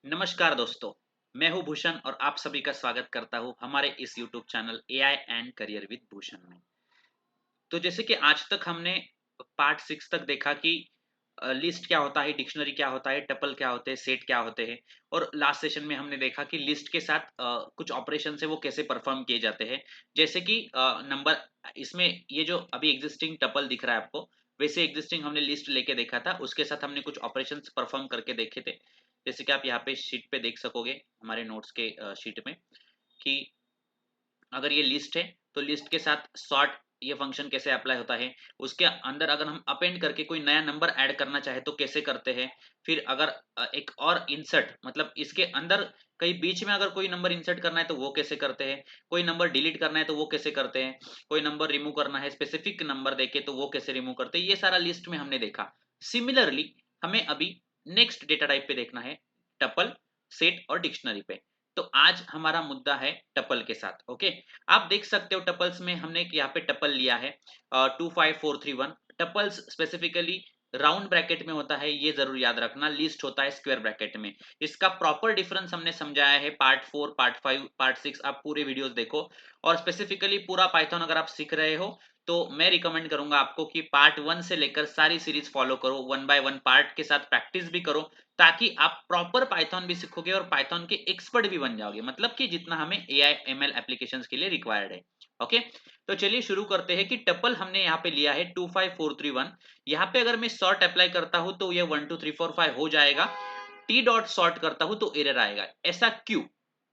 नमस्कार दोस्तों, मैं हूँ भूषण और आप सभी का स्वागत करता हूँ हमारे इस YouTube channel AI and career with Bhushan में। तो जैसे कि आज तक हमने पार्ट 6 तक देखा कि लिस्ट क्या होता है, डिक्शनरी क्या होता है, टपल क्या होते हैं, सेट क्या होते हैं और लास्ट सेशन में हमने देखा कि लिस्ट के साथ कुछ ऑपरेशंस है वो कैसे परफॉर्म किए जाते हैं। जैसे कि नंबर इसमें ये जो अभी एग्जिस्टिंग टपल दिख रहा है आपको, वैसे एग्जिस्टिंग हमने लिस्ट लेके देखा था, उसके साथ हमने कुछ ऑपरेशंस परफॉर्म करके देखे थे। जैसे कि आप यहाँ पे शीट पे देख सकोगे हमारे नोट्स के शीट में कि अगर ये लिस्ट है तो लिस्ट के साथ सॉर्ट ये फंक्शन कैसे अप्लाई होता है, उसके अंदर अगर हम अपेंड करके कोई नया नंबर ऐड करना चाहे तो कैसे करते हैं। फिर अगर एक और इंसर्ट मतलब इसके अंदर कहीं बीच में अगर कोई नंबर इंसर्ट करना है तो वो कैसे करते हैं, कोई नंबर डिलीट करना है तो वो कैसे करते हैं, कोई नंबर रिमूव करना है स्पेसिफिक नंबर देके तो वो कैसे रिमूव करते हैं, ये सारा लिस्ट में हमने देखा। सिमिलरली हमें अभी नेक्स्ट डेटा टाइप पे देखना है, टपल, सेट और डिक्शनरी पे। तो आज हमारा मुद्दा है टपल के साथ। ओके, आप देख सकते हो टपल्स में हमने यहाँ पे टपल लिया है 25431। टपल्स स्पेसिफिकली राउंड ब्रैकेट में होता है, ये जरूर याद रखना। लिस्ट होता है स्क्वायर ब्रैकेट में। इसका प्रॉपर डिफरेंस हमने समझाया है पार्ट 4, पार्ट 5, पार्ट 6, आप पूरे वीडियोस देखो। और स्पेसिफिकली पूरा पाइथन अगर आप सीख रहे हो तो मैं रिकमेंड करूंगा आपको कि पार्ट 1 से लेकर सारी सीरीज फॉलो करो, वन बाय वन पार्ट के साथ प्रैक्टिस भी करो, ताकि आप प्रॉपर पाइथन भी सीखोगे और पाइथन के एक्सपर्ट भी बन जाओगे, मतलब कि जितना हमें एआई एमएल एप्लीकेशंस के लिए रिक्वायर्ड है। ओके, तो चलिए शुरू करते हैं कि टपल हमने यहाँ पे लिया है 25431। यहाँ पे अगर मैं सॉर्ट अप्लाई करता हूं तो ये 12345 हो जाएगा। टी डॉट सॉर्ट करता हूं तो एरर आएगा, ऐसा क्यों?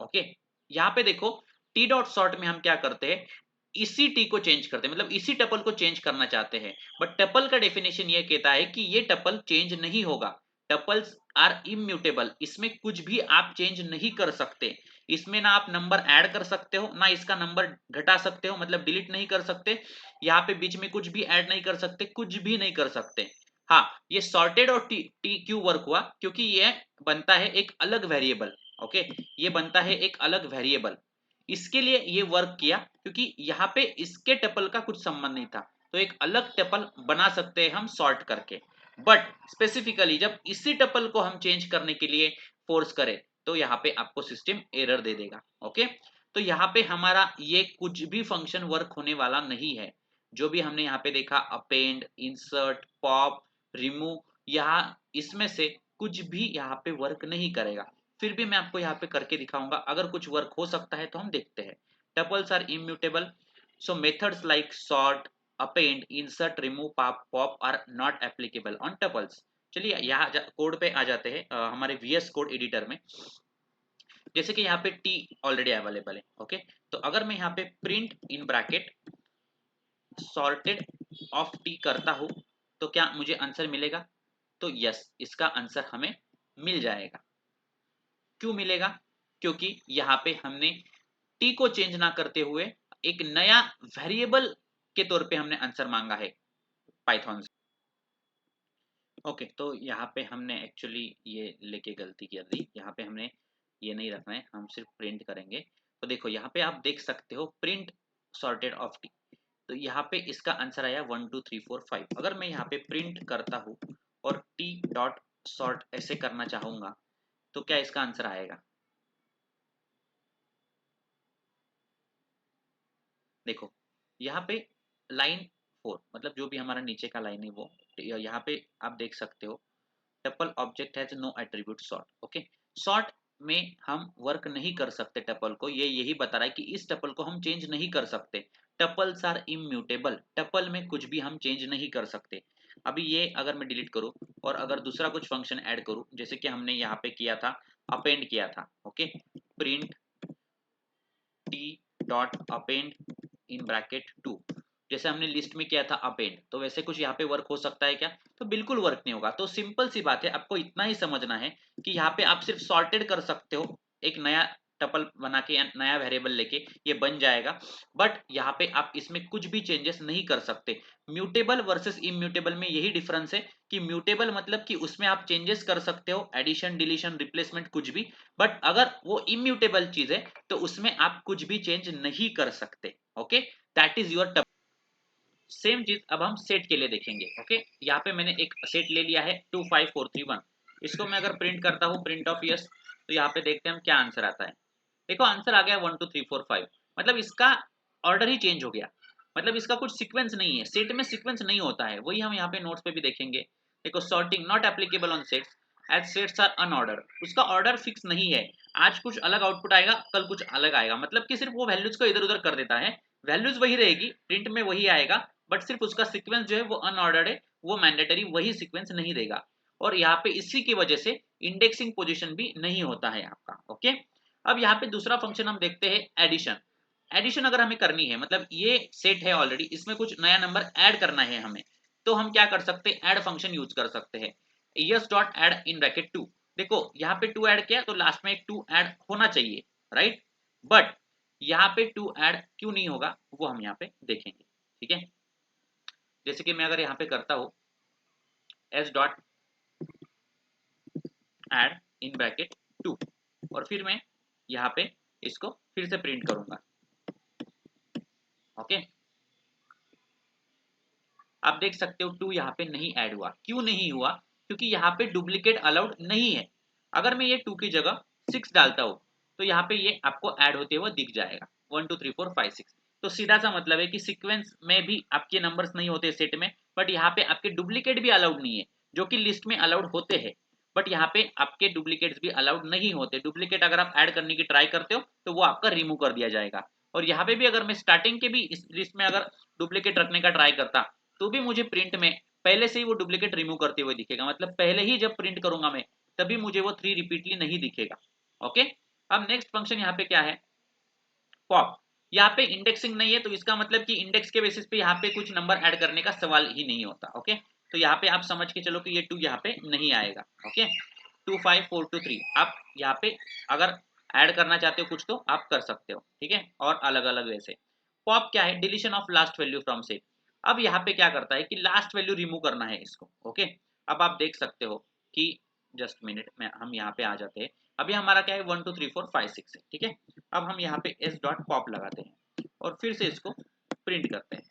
ओके, यहाँ पे देखो, टी डॉट सॉर्ट में हम क्या करते हैं, इसी टी को चेंज करते हैं, मतलब इसी टपल को चेंज करना चाहते हैं। बट टपल का डेफिनेशन ये कहता है कि ये टपल चेंज नहीं होगा। टपल्स आर इम्यूटेबल, इसमें कुछ भी आप चेंज नहीं कर सकते। इसमें ना आप नंबर ऐड कर सकते हो, ना इसका नंबर घटा सकते हो, मतलब डिलीट नहीं कर सकते। यहाँ पे बीच में कुछ भी ऐड नहीं कर सकते, कुछ भी नहीं कर सकते। हाँ, ये सॉर्टेड और टी टी क्यों वर्क हुआ, क्योंकि ये बनता है एक अलग वेरिएबल। ओके, ये बनता है एक अलग वेरिएबल, इसके लिए ये वर्क किया क्योंकि यहाँ पे इसके टपल का कुछ संबंध नहीं था। तो एक अलग टपल बना सकते हैं हम सॉर्ट करके। बट स्पेसिफिकली जब इसी टपल को हम चेंज करने के लिए फोर्स करें तो यहाँ पे आपको सिस्टम एरर दे देगा। ओके, तो यहाँ पे हमारा ये कुछ भी फंक्शन वर्क होने वाला नहीं है। जो भी हमने यहाँ पे देखा, अपेंड, इंसर्ट, पॉप, रिमूव, यहाँ इसमें से कुछ भी यहाँ पे वर्क नहीं करेगा। फिर भी मैं आपको यहाँ पे करके दिखाऊंगा, अगर कुछ वर्क हो सकता है तो हम देखते हैं। Tuples are immutable, so methods like sort, append, insert, remove, pop are not applicable on tuples. चलिए यहाँ कोड पे आ जाते हैं, हमारे वीएस कोड एडिटर में। जैसे कि यहाँ पे टी ऑलरेडी अवेलेबल है। ओके, तो अगर मैं यहाँ पे print in bracket sorted of T करता हूं तो क्या मुझे आंसर मिलेगा? तो यस, इसका आंसर हमें मिल जाएगा। क्यों मिलेगा? क्योंकि यहाँ पे हमने टी को चेंज ना करते हुए एक नया वेरिएबल के तौर पे हमने आंसर मांगा है पाइथन से। ओके, तो यहाँ पे हमने एक्चुअली ये लेके गलती कर दी। यहाँ पे हमने ये नहीं रखना है, हम सिर्फ प्रिंट करेंगे। तो देखो यहाँ पे आप देख सकते हो प्रिंट सॉर्टेड ऑफ टी, तो यहाँ पे इसका आंसर आया 1 2 3 4 5। अगर मैं यहाँ पे प्रिंट करता हूँ और टी डॉट सॉर्ट ऐसे करना चाहूंगा तो क्या इसका आंसर आएगा? देखो यहाँ पे लाइन 4, मतलब जो भी हमारा नीचे का लाइन है वो यहाँ पे आप देख सकते हो, tuple object has no attribute sort. Okay, sort में हम वर्क नहीं कर सकते टपल को, ये यही बता रहा है कि इस टपल को हम चेंज नहीं कर सकते। टपल्स आर इम्यूटेबल, टपल में कुछ भी हम चेंज नहीं कर सकते। अभी ये अगर मैं डिलीट करूं और अगर दूसरा कुछ फंक्शन ऐड करूं, जैसे कि हमने यहाँ पे किया था, अपेंड किया था। Okay, print T dot append in bracket 2, जैसे हमने लिस्ट में किया था अपेंड, तो वैसे कुछ यहाँ पे वर्क हो सकता है क्या? तो बिल्कुल वर्क नहीं होगा। तो सिंपल सी बात है, आपको इतना ही समझना है कि यहाँ पे आप सिर्फ सॉर्टेड कर सकते हो, एक नया टपल बना के या नया वेरिएबल लेके ये बन जाएगा। बट यहाँ पे आप इसमें कुछ भी चेंजेस नहीं कर सकते। म्यूटेबल वर्सेस इम्यूटेबल में यही डिफरेंस है कि म्यूटेबल मतलब कि उसमें आप चेंजेस कर सकते हो, एडिशन, डिलीशन, रिप्लेसमेंट, कुछ भी। बट अगर वो इम्यूटेबल चीज है तो उसमें आप कुछ भी चेंज नहीं कर सकते। Okay, that is your. Same चीज अब हम सेट के लिए देखेंगे। ओके, यहाँ पे मैंने एक सेट ले लिया है 25431। इसको मैं अगर प्रिंट करता हूँ, प्रिंट ऑफ यस, तो यहाँ पे देखते हैं हम क्या आंसर आता है। देखो आंसर आ गया 1 2 3 4 5, मतलब इसका ऑर्डर ही चेंज हो गया, मतलब इसका कुछ सीक्वेंस नहीं है, सेट में सीक्वेंस नहीं होता है, वही हम यहाँ पे नोट्स पे भी देखेंगे। देखो sorting not applicable on sets as sets are unordered, उसका ऑर्डर फिक्स नहीं है, आज कुछ अलग आउटपुट आएगा कल कुछ अलग आएगा, मतलब कि सिर्फ वो वैल्यूज को इधर उधर कर देता है, वैल्यूज वही रहेगी, प्रिंट में वही आएगा, बट सिर्फ उसका सीक्वेंस जो है वो अनऑर्डर्ड है, वो मैंडेटरी वही सीक्वेंस नहीं देगा। और यहाँ पे इसी की वजह से इंडेक्सिंग पोजीशन भी नहीं होता है आपका। ओके, अब यहाँ पे दूसरा फंक्शन हम देखते हैं एडिशन। एडिशन अगर हमें करनी है, मतलब ये सेट है ऑलरेडी, इसमें कुछ नया नंबर ऐड करना है हमें, तो हम क्या कर सकते हैं, ऐड फंक्शन यूज कर सकते हैं। Yes dot add in bracket 2, देखो यहाँ पे 2 ऐड किया तो लास्ट में एक 2 ऐड होना चाहिए, राइट, बट यहाँ पे 2 ऐड क्यों नहीं होगा वो हम यहाँ पे देखेंगे। ठीक है, जैसे कि मैं अगर यहाँ पे करता हूँ S dot add in bracket 2 और फिर मैं यहाँ पे इसको फिर से प्रिंट करूंगा। ओके, आप देख सकते हो 2 यहाँ पे नहीं ऐड हुआ, क्यों नहीं हुआ, क्योंकि यहाँ पे डुप्लीकेट अलाउड नहीं है। अगर मैं ये 2 की जगह 6 डालता हूँ तो यहाँ पे ये आपको ऐड होते हुए दिख जाएगा 1 2 3 4 5 6। तो सीधा सा मतलब है कि सीक्वेंस में भी आपके नंबर्स नहीं होते सेट में, बट यहाँ पे आपके डुप्लीकेट भी अलाउड नहीं है, जो कि लिस्ट में अलाउड होते हैं, बट यहाँ पे आपके डुप्लीकेट्स भी अलाउड नहीं होते। डुप्लीकेट अगर आप ऐड करने की ट्राई करते हो तो वो आपका रिमूव कर दिया जाएगा। और यहाँ पे भी अगर मैं स्टार्टिंग के भी इस लिस्ट में अगर डुप्लीकेट रखने का ट्राई करता तो भी मुझे प्रिंट में पहले से ही वो डुप्लीकेट रिमूव करते हुए दिखेगा, मतलब पहले ही जब प्रिंट करूंगा मैं तभी मुझे वो 3 रिपीटली नहीं दिखेगा। ओके, अब नेक्स्ट फंक्शन यहाँ पे क्या है, पॉप। यहाँ पे इंडेक्सिंग नहीं है तो इसका मतलब कि इंडेक्स के बेसिस पे यहाँ पे कुछ नंबर ऐड करने का सवाल ही नहीं होता। ओके, तो यहाँ पे आप समझ के चलो कि ये 2 यहाँ पे नहीं आएगा। ओके, 2 5 4 2 3 आप यहाँ पे अगर ऐड करना चाहते हो कुछ तो आप कर सकते हो। ठीक है, और अलग अलग वैसे पॉप क्या है, deletion of last value from set. अब यहाँ पे क्या करता है कि लास्ट वैल्यू रिमूव करना है इसको। ओके, अब आप देख सकते हो कि जस्ट मिनट में हम यहाँ पे आ जाते हैं। अभी हमारा क्या है 1 2 3 4 5 6 है। ठीक है, अब हम यहाँ पे एस डॉट पॉप लगाते हैं और फिर से इसको प्रिंट करते हैं।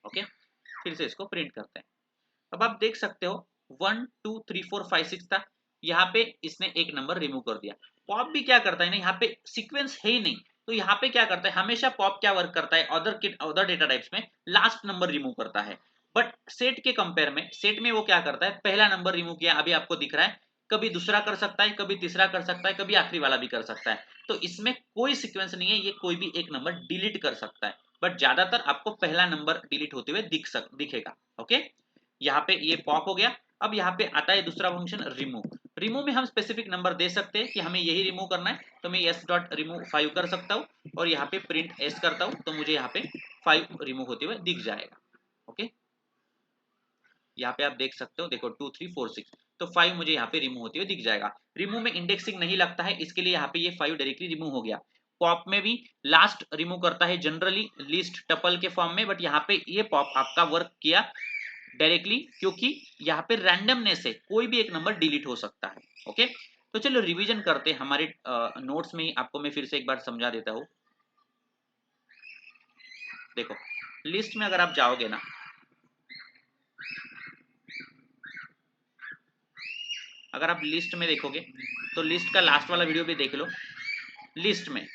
ओके, फिर से इसको प्रिंट करते हैं। अब आप देख सकते हो 1 2 3 4 5 6 था, यहाँ पे इसने एक नंबर रिमूव कर दिया। पॉप भी क्या करता है ना, यहाँ पे सीक्वेंस है ही नहीं, तो यहाँ पे क्या करता है, हमेशा पॉप क्या वर्क करता है अदर डेटा टाइप्स में लास्ट नंबर रिमूव करता है, बट सेट के कंपेयर में सेट में वो क्या करता है, पहला नंबर रिमूव किया अभी आपको दिख रहा है, कभी दूसरा कर सकता है, कभी तीसरा कर सकता है, कभी आखिरी वाला भी कर सकता है। तो इसमें कोई सीक्वेंस नहीं है, ये कोई भी एक नंबर डिलीट कर सकता है, बट ज्यादातर आपको पहला नंबर डिलीट होते हुए दिखेगा। ओके, यहाँ पे ये पॉप हो गया। अब यहाँ पे आता है दूसरा फंक्शन रिमूव। रिमूव में हम स्पेसिफिक नंबर दे सकते हैं कि हमें यही रिमूव करना है, तो मैं एस डॉट रिमूव 5 कर सकता हूँ और यहाँ पे प्रिंट एस करता हूँ तो मुझे यहाँ पे 5 रिमूव होते हुए दिख जाएगा। ओके, यहाँ पे आप देख सकते हो, देखो 2 3 4 6, तो 5 मुझे यहाँ पे रिमूव होते हुए दिख जाएगा। रिमूव में इंडेक्सिंग नहीं लगता है, इसके लिए यहाँ पे ये 5 डायरेक्टली रिमूव हो गया। पॉप में भी लास्ट रिमूव करता है जनरली लिस्ट टपल के फॉर्म में, बट यहाँ पे ये पॉप आपका वर्क किया डायरेक्टली, क्योंकि यहाँ पे रैंडमनेस है, कोई भी एक नंबर डिलीट हो सकता है। ओके, तो चलो रिवीजन करते हैं, हमारे नोट्स में ही आपको मैं फिर से एक बार समझा देता हूँ। देखो लिस्ट में अगर आप जाओगे ना, अगर आप लिस्ट में देखोगे तो लिस्ट का लास्ट वाला वीडियो भी देख लो। लिस्ट में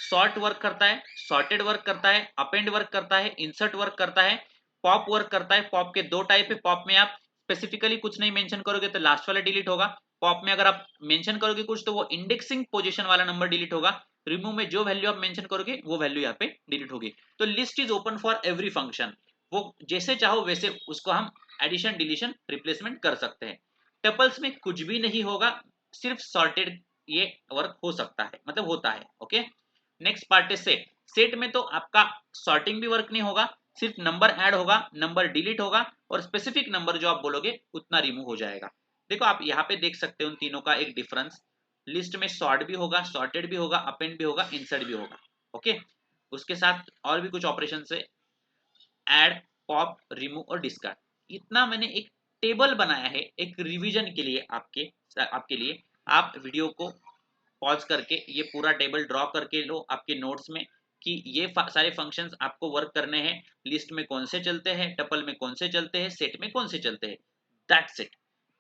सॉर्ट वर्क करता है, सॉर्टेड वर्क करता है, अपेंड वर्क करता है, इंसर्ट वर्क करता है, पॉप वर्क करता है। पॉप के 2 टाइप है, पॉप में आप स्पेसिफिकली कुछ नहीं मेंशन करोगे तो लास्ट वाला डिलीट होगा, पॉप में अगर आप मेंशन करोगे कुछ तो वो इंडेक्सिंग पोजीशन वाला नंबर डिलीट होगा, रिमूव में जो वैल्यू आप मेंशन करोगे वो वैल्यू यहाँ पे डिलीट होगी। तो list is open for every function, वो जैसे चाहो वैसे उसको हम एडिशन डिलीशन रिप्लेसमेंट कर सकते हैं। टपल्स में कुछ भी नहीं होगा, सिर्फ सॉर्टेड ये वर्क हो सकता है, मतलब होता है। ओके, नेक्स्ट पार्ट है सेट। सेट में तो आपका सॉर्टिंग भी वर्क नहीं होगा, सिर्फ नंबर ऐड होगा, नंबर डिलीट होगा और स्पेसिफिक नंबर जो आप बोलोगे उतना रिमूव हो जाएगा। देखो आप यहाँ पे देख सकते हो उन तीनों का एक डिफरेंस, लिस्ट में सॉर्ट भी होगा, सॉर्टेड भी होगा, अपेंड भी होगा, इंसर्ट भी होगा। ओके, उसके साथ और भी कुछ ऑपरेशन है, ऐड, पॉप, रिमूव और डिस्कार्ड। इतना मैंने एक टेबल बनाया है एक रिवीजन के लिए, आपके लिए। आप वीडियो को पॉज करके ये पूरा टेबल ड्रॉ करके लो आपके नोट्स में कि ये सारे फंक्शंस आपको वर्क करने हैं, लिस्ट में कौन से चलते हैं, टपल में कौन से चलते हैं, सेट में कौन से चलते हैं, दैट्स इट।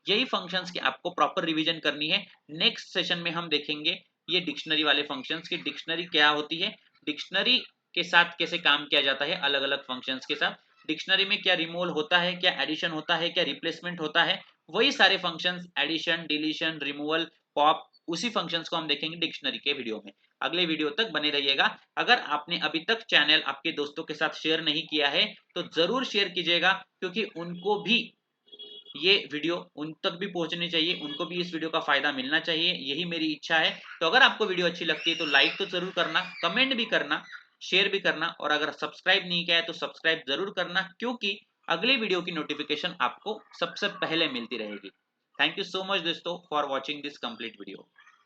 यही फंक्शंस की आपको प्रॉपर रिवीजन करनी है। नेक्स्ट सेशन में हम देखेंगे ये डिक्शनरी वाले फंक्शंस की डिक्शनरी क्या होती है, डिक्शनरी के साथ कैसे काम किया जाता है अलग अलग फंक्शंस के साथ, डिक्शनरी में क्या रिमूवल होता है, क्या एडिशन होता है, क्या रिप्लेसमेंट होता है, वही सारे functions addition deletion removal pop उसी फंक्शंस को हम देखेंगे डिक्शनरी के वीडियो में। अगले वीडियो तक बने रहिएगा। अगर आपने अभी तक चैनल आपके दोस्तों के साथ शेयर नहीं किया है तो जरूर शेयर कीजिएगा, क्योंकि उनको भी ये वीडियो उन तक भी पहुंचनी चाहिए, उनको भी इस वीडियो का फायदा मिलना चाहिए, यही मेरी इच्छा है। तो अगर आपको वीडियो अच्छी लगती है तो लाइक तो जरूर करना, कमेंट भी करना, शेयर भी करना, और अगर सब्सक्राइब नहीं किया है तो सब्सक्राइब जरूर करना, क्योंकि अगली वीडियो की नोटिफिकेशन आपको सबसे पहले मिलती रहेगी। थैंक यू सो मच दोस्तों for watching this complete video.